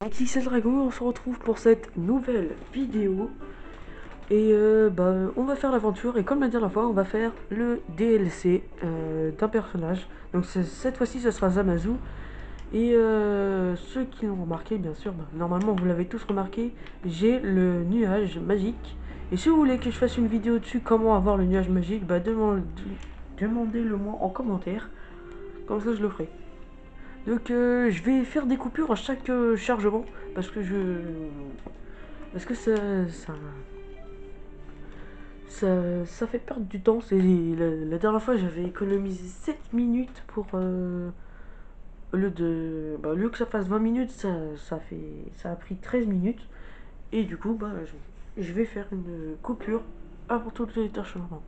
Ici c'est le Dragon, on se retrouve pour cette nouvelle vidéo. Et on va faire l'aventure, et comme la dernière fois, on va faire le DLC d'un personnage. Donc cette fois-ci, ce sera Zamasu. Et ceux qui l'ont remarqué, bien sûr, normalement vous l'avez tous remarqué, j'ai le nuage magique. Et si vous voulez que je fasse une vidéo dessus, comment avoir le nuage magique, demandez-le moi en commentaire. Comme ça je le ferai. Donc je vais faire des coupures à chaque chargement parce que ça fait perdre du temps. C'est la dernière fois j'avais économisé 7 minutes pour au lieu que ça fasse 20 minutes, ça a pris 13 minutes et du coup je vais faire une coupure avant tout le téléchargement.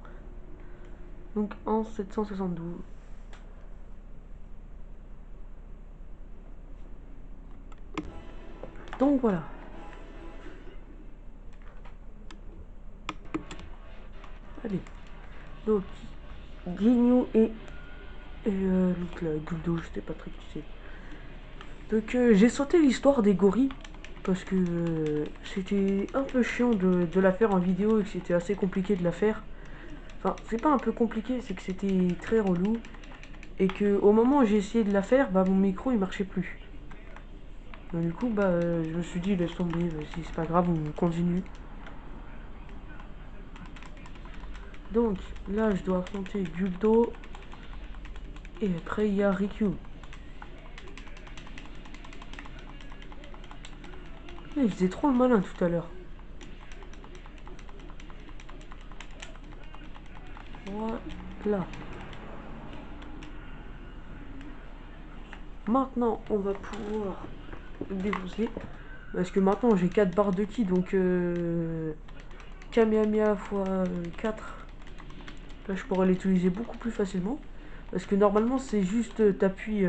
Donc en 772. Donc voilà. Allez. Donc Guignou et donc la Guldo, je sais pas très qui c'est. Donc j'ai sauté l'histoire des gorilles parce que c'était un peu chiant de la faire en vidéo et que c'était assez compliqué de la faire. Enfin, c'est pas un peu compliqué, c'est que c'était très relou et que au moment où j'ai essayé de la faire, mon micro il marchait plus. Donc, du coup, je me suis dit laisse tomber, vas-y, c'est pas grave, on continue. Donc là, je dois affronter Guldo et après il y a Rikyu. Il faisait trop le malin tout à l'heure. Voilà. Maintenant, on va pouvoir défoncer. Parce que maintenant, j'ai 4 barres de ki, donc Kamehameha x 4. Là, je pourrais l'utiliser beaucoup plus facilement. Parce que normalement, c'est juste, t'appuies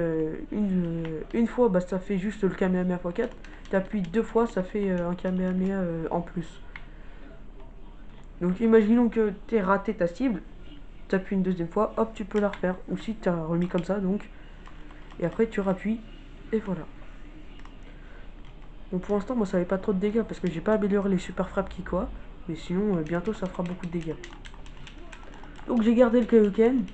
une fois, ça fait juste le Kamehameha x 4. T'appuies deux fois, ça fait un Kamehameha en plus. Donc, imaginons que t'aies raté ta cible. T'appuies une deuxième fois, hop, tu peux la refaire. Ou si t'as remis comme ça, donc. Et après, tu rappuies. Et voilà. Bon, pour l'instant, moi, ça fait pas trop de dégâts parce que j'ai pas amélioré les super frappes qui quoi. Mais sinon, bientôt, ça fera beaucoup de dégâts. Donc, j'ai gardé le Kaioken.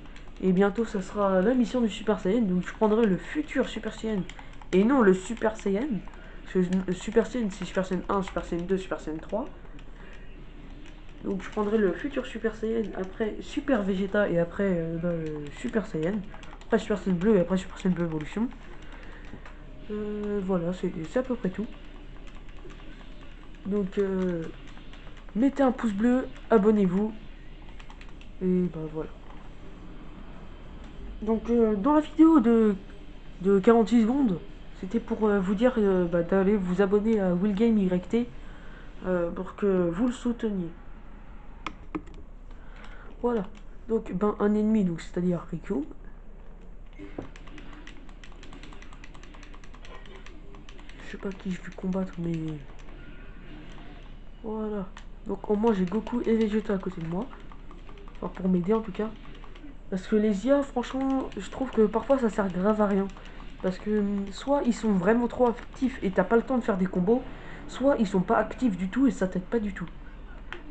Et bientôt, ça sera la mission du Super Saiyan. Donc, je prendrai le futur Super Saiyan. Et non le Super Saiyan. Parce que le Super Saiyan, c'est Super Saiyan 1, Super Saiyan 2, Super Saiyan 3. Donc, je prendrai le futur Super Saiyan. Après, Super Vegeta. Et après, Super Saiyan. Après, Super Saiyan Bleu. Et après, Super Saiyan Bleu Evolution. Voilà, c'est à peu près tout. Donc, mettez un pouce bleu, abonnez-vous. Et voilà. Donc dans la vidéo de 46 secondes, c'était pour vous dire d'aller vous abonner à Willgame YT pour que vous le souteniez. Voilà. Donc un ennemi, donc c'est-à-dire Rikyu. Je sais pas qui je vais combattre, mais voilà. Donc au moins j'ai Goku et Vegeta à côté de moi. Enfin pour m'aider en tout cas. Parce que les IA, franchement, je trouve que parfois ça sert grave à rien. Parce que soit ils sont vraiment trop actifs et t'as pas le temps de faire des combos, soit ils sont pas actifs du tout et ça t'aide pas du tout.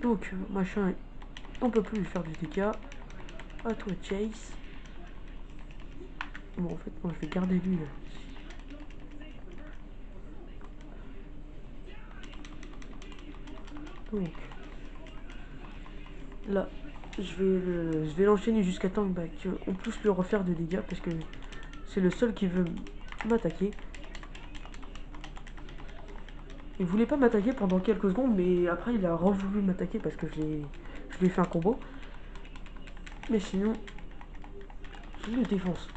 Donc, machin, on peut plus lui faire du dégât. À toi, Chase. Bon, en fait, moi je vais garder lui là. Donc, là, je vais l'enchaîner jusqu'à temps qu'on puisse lui refaire des dégâts parce que c'est le seul qui veut m'attaquer. Il voulait pas m'attaquer pendant quelques secondes, mais après il a revoulu m'attaquer parce que je lui ai fait un combo. Mais sinon, je le défonce.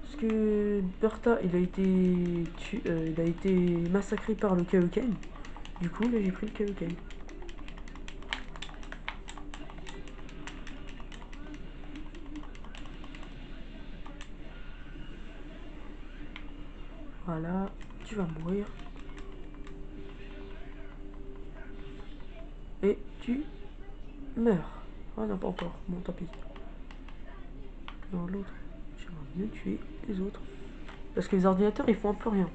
Parce que Bertha, il a été massacré par le Kaioken. Du coup, là j'ai pris le Kaioken. Voilà, tu vas mourir. Et tu meurs. Ah non, pas encore. Bon, tant pis. Dans l'autre, tu vas mieux tuer les autres. Parce que les ordinateurs, ils font un peu rien.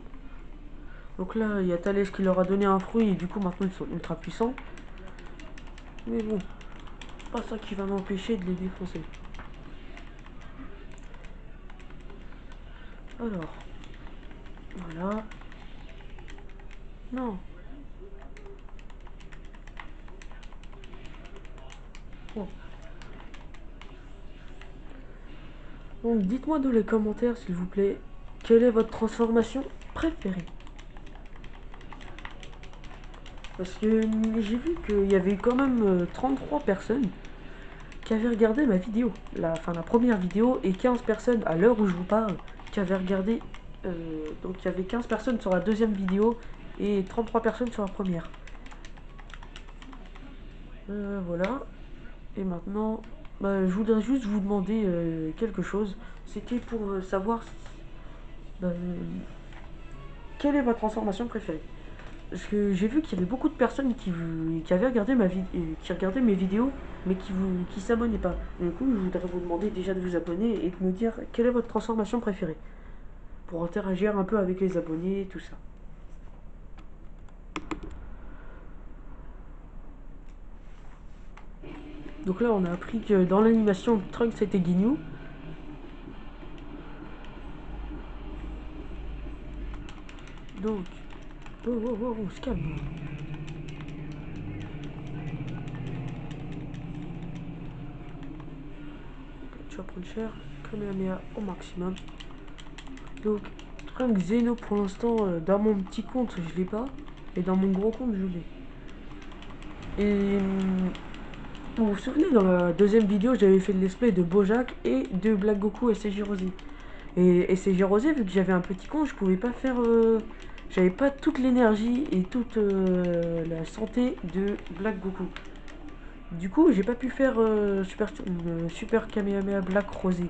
Donc là, il y a Thalès qui leur a donné un fruit et du coup maintenant ils sont ultra puissants. Mais bon, c'est pas ça qui va m'empêcher de les défoncer. Alors, voilà. Non. Bon. Donc dites-moi dans les commentaires s'il vous plaît, quelle est votre transformation préférée? Parce que j'ai vu qu'il y avait quand même 33 personnes qui avaient regardé ma vidéo, la première vidéo, et 15 personnes à l'heure où je vous parle qui avaient regardé. Donc il y avait 15 personnes sur la deuxième vidéo et 33 personnes sur la première. Voilà. Et maintenant, bah, je voudrais juste vous demander quelque chose. C'était pour savoir bah, quelle est votre transformation préférée. Parce que j'ai vu qu'il y avait beaucoup de personnes qui avaient regardé qui regardaient mes vidéos, mais qui s'abonnaient pas. Du coup, je voudrais vous demander déjà de vous abonner et de me dire quelle est votre transformation préférée. Pour interagir un peu avec les abonnés et tout ça. Donc là, on a appris que dans l'animation, Trunks c'était Guignou. Donc, oh, oh, oh, on se calme. Tu vas prendre cher. Kamehameha au maximum. Donc, Trunks Zeno pour l'instant, dans mon petit compte, je l'ai pas. Et dans mon gros compte, je l'ai. Et vous vous souvenez, dans la deuxième vidéo, j'avais fait le display de Bojack et de Black Goku et SCJ Rosé. Et SCJ Rosé, vu que j'avais un petit compte, je pouvais pas faire. J'avais pas toute l'énergie et toute la santé de Black Goku. Du coup, j'ai pas pu faire Super Kamehameha Black Rosé.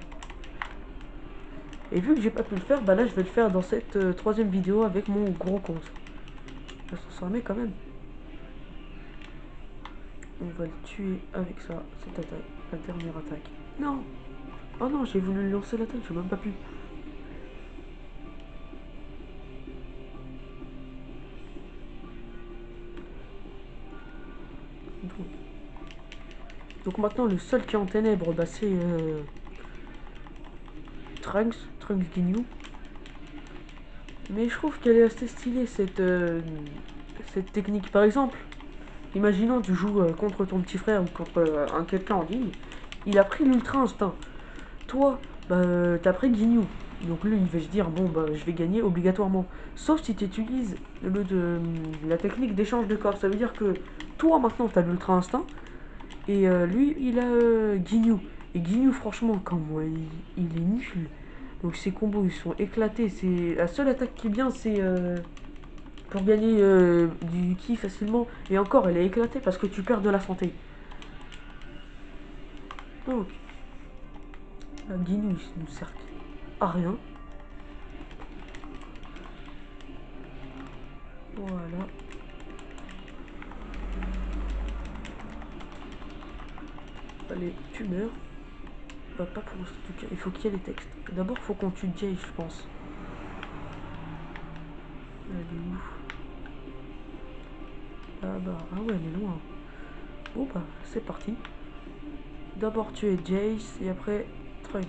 Et vu que j'ai pas pu le faire, bah là je vais le faire dans cette troisième vidéo avec mon gros compte. Je vais s'en transformer quand même. On va le tuer avec ça, cette attaque, la dernière attaque. Non. Oh non, j'ai voulu lancer l'attaque, j'ai même pas pu. Donc, donc maintenant le seul qui est en ténèbres, bah c'est Trunks Ginyu. Mais je trouve qu'elle est assez stylée cette technique. Par exemple, imaginons tu joues contre ton petit frère ou contre un quelqu'un en ligne, il a pris l'ultra instinct. Toi, bah, t'as pris Ginyu. Donc lui, il va se dire, bon, bah, je vais gagner obligatoirement. Sauf si tu utilises la technique d'échange de corps. Ça veut dire que toi, maintenant, t'as l'ultra instinct. Et lui, il a Ginyu. Et Ginyu, franchement, quand moi, il est nul. Donc ses combos, ils sont éclatés. C'est la seule attaque qui est bien, c'est pour gagner du ki facilement. Et encore, elle est éclatée parce que tu perds de la santé. Donc, la Ginyu, il nous sert à rien. Voilà. Allez, tu meurs. Bah, pas pour l'instant, en tout cas. Il faut qu'il y ait les textes. D'abord, faut qu'on tue Jay, je pense. Elle est où? Ah bah, ah ouais, elle est loin. Bon bah, c'est parti. D'abord tuer Jace et après Trunks.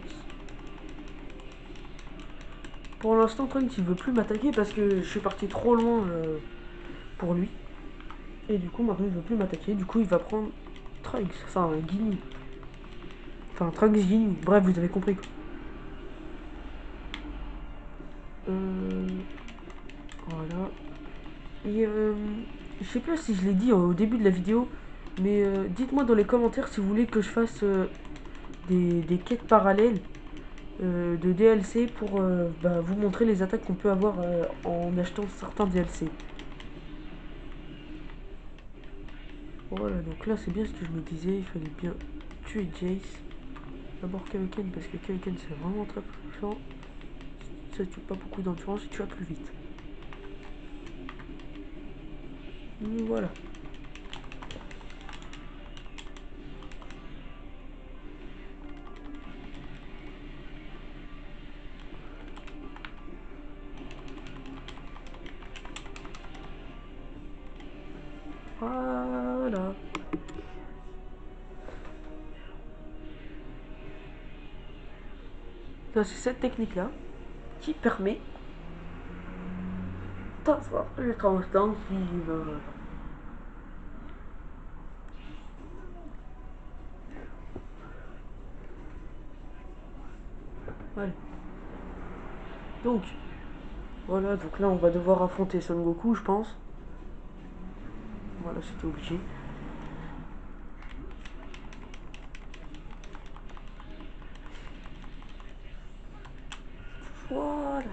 Pour l'instant, Trunks il veut plus m'attaquer parce que je suis parti trop loin pour lui. Et du coup, maintenant il veut plus m'attaquer. Du coup, il va prendre Trunks, enfin Ginyu. Enfin, Trunks Ginyu. Bref, vous avez compris quoi. Voilà. Et je sais pas si je l'ai dit au début de la vidéo, mais dites-moi dans les commentaires si vous voulez que je fasse des quêtes parallèles de DLC pour bah, vous montrer les attaques qu'on peut avoir en achetant certains DLC. Voilà, donc là c'est bien ce que je me disais, il fallait bien tuer Jace. D'abord Kaioken parce que Kaioken c'est vraiment très puissant. Ça tue pas beaucoup d'endurance et tu vas plus vite. Voilà. Voilà. C'est cette technique-là qui permet d'avoir le transdance vive. Voilà. Donc, voilà, donc là on va devoir affronter Son Goku, je pense. Voilà, c'était obligé. Voilà.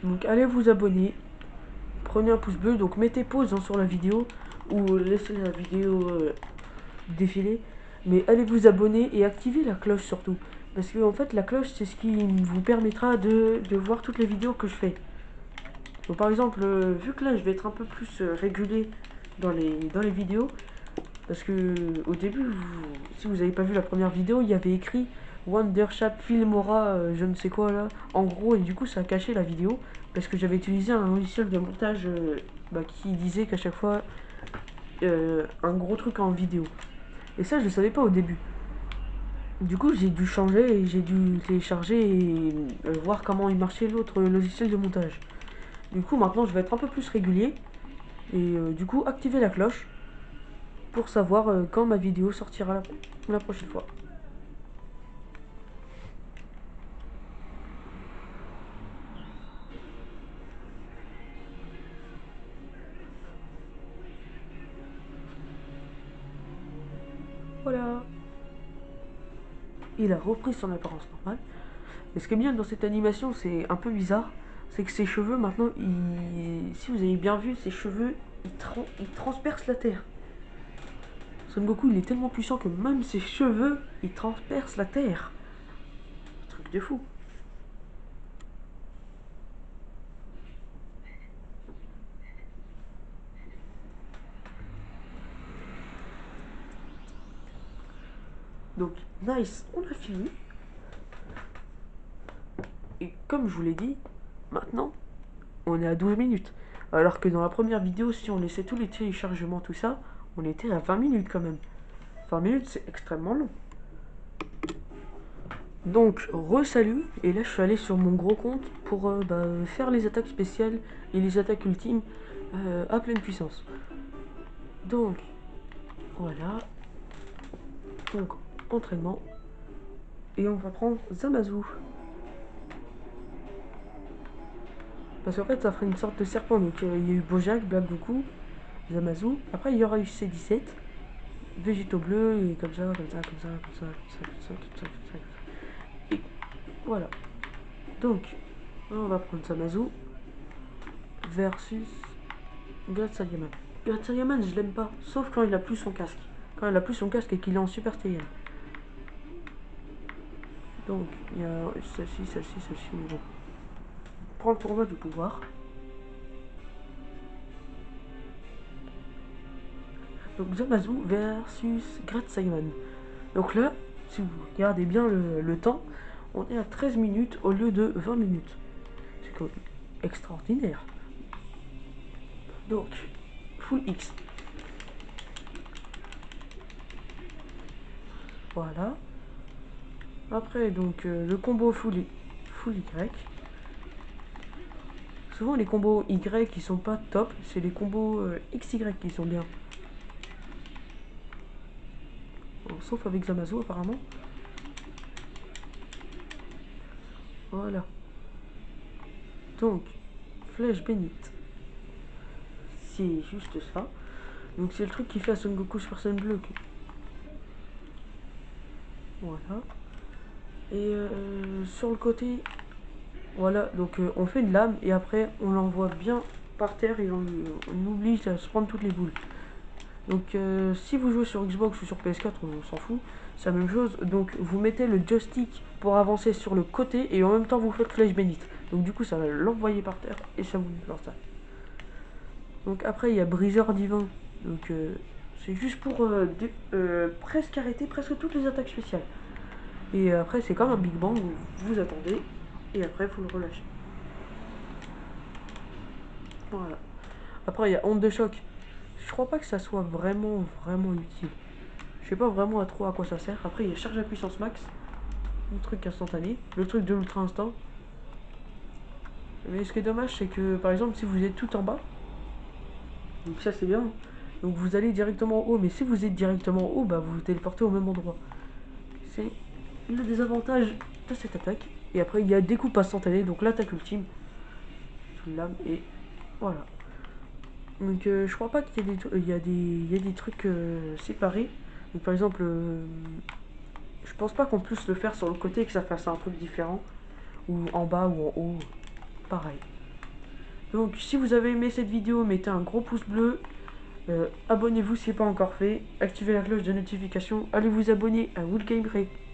Donc allez vous abonner, prenez un pouce bleu, donc mettez pause sur la vidéo ou laissez la vidéo défiler, mais allez vous abonner et activez la cloche surtout, parce que en fait la cloche c'est ce qui vous permettra de voir toutes les vidéos que je fais. Donc par exemple, vu que là je vais être un peu plus régulier dans les vidéos, parce que au début, si vous n'avez pas vu la première vidéo, il y avait écrit Wondershap Filmora, je ne sais quoi là, en gros, et du coup ça a caché la vidéo, parce que j'avais utilisé un logiciel de montage qui disait qu'à chaque fois un gros truc en vidéo. Et ça je ne savais pas au début. Du coup j'ai dû changer et j'ai dû télécharger et voir comment il marchait l'autre logiciel de montage. Du coup maintenant je vais être un peu plus régulier et du coup activer la cloche pour savoir quand ma vidéo sortira la prochaine fois. Voilà. Il a repris son apparence normale. Et ce qui est bien dans cette animation, c'est un peu bizarre, c'est que ses cheveux maintenant, si vous avez bien vu, ses cheveux, ils transpercent la terre. Son Goku, il est tellement puissant que même ses cheveux, ils transpercent la terre. Truc de fou. Donc, nice, on a fini. Et comme je vous l'ai dit, maintenant, on est à 12 minutes. Alors que dans la première vidéo, si on laissait tous les téléchargements, tout ça, on était à 20 minutes quand même. 20 minutes, c'est extrêmement long. Donc, re-salut, et là je suis allé sur mon gros compte pour faire les attaques spéciales et les attaques ultimes à pleine puissance. Donc, voilà. Donc, entraînement. Et on va prendre Zamasu. Parce qu'en fait, ça ferait une sorte de serpent. Donc, il y a eu Bojack, Black Goku, Zamasu. Après, il y aura eu C17, Végétaux bleus, et comme ça, comme ça, comme ça, comme ça, comme ça, comme ça, comme ça, comme ça. Et voilà. Donc, on va prendre Zamasu versus Glatsayaman. Glatsayaman, je l'aime pas, sauf quand il a plus son casque. Quand il a plus son casque et qu'il est en Super Saiyan. Donc, il y a celle-ci, celle-ci, celle-ci. Bon. Prends le tournoi du pouvoir. Donc, Zamasu versus Glatsayaman. Donc là, si vous regardez bien le temps, on est à 13 minutes au lieu de 20 minutes. C'est quand même extraordinaire. Donc, full X. Voilà. Après, donc, le combo full Y. Souvent, les combos Y qui sont pas top, c'est les combos XY qui sont bien. Bon, sauf avec Zamasu, apparemment. Voilà. Donc, flèche bénite. C'est juste ça. Donc, c'est le truc qui fait à Son Goku Super Saiyan Bleu. Voilà. Et sur le côté, voilà, donc on fait une lame et après on l'envoie bien par terre et on oblige à se prendre toutes les boules. Donc si vous jouez sur Xbox ou sur PS4, on s'en fout, c'est la même chose. Donc vous mettez le joystick pour avancer sur le côté et en même temps vous faites flèche bénite. Donc du coup ça va l'envoyer par terre et ça vous lance ça. Donc après il y a briseur divin. Donc c'est juste pour presque arrêter presque toutes les attaques spéciales. Et après c'est comme un Big Bang, vous attendez et après vous le relâchez. Voilà. Après, il y a onde de choc. Je crois pas que ça soit vraiment utile. Je sais pas vraiment à trop à quoi ça sert. Après, il y a charge à puissance max. Le truc instantané. Le truc de l'ultra instant. Mais ce qui est dommage, c'est que par exemple, si vous êtes tout en bas, donc ça c'est bien. Donc vous allez directement en haut. Mais si vous êtes directement en haut, bah vous vous téléportez au même endroit. C'est le désavantage de cette attaque. Et après, il y a découpe instantanée. Donc l'attaque ultime. Une lame et voilà. Donc je crois pas qu'il y ait il y a des trucs séparés. Donc par exemple, je pense pas qu'on puisse le faire sur le côté et que ça fasse un truc différent. Ou en bas ou en haut. Pareil. Donc si vous avez aimé cette vidéo, mettez un gros pouce bleu. Abonnez-vous si ce n'est pas encore fait. Activez la cloche de notification. Allez vous abonner à Woodgame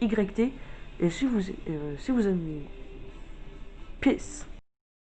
YT. Et si vous aimez... Peace.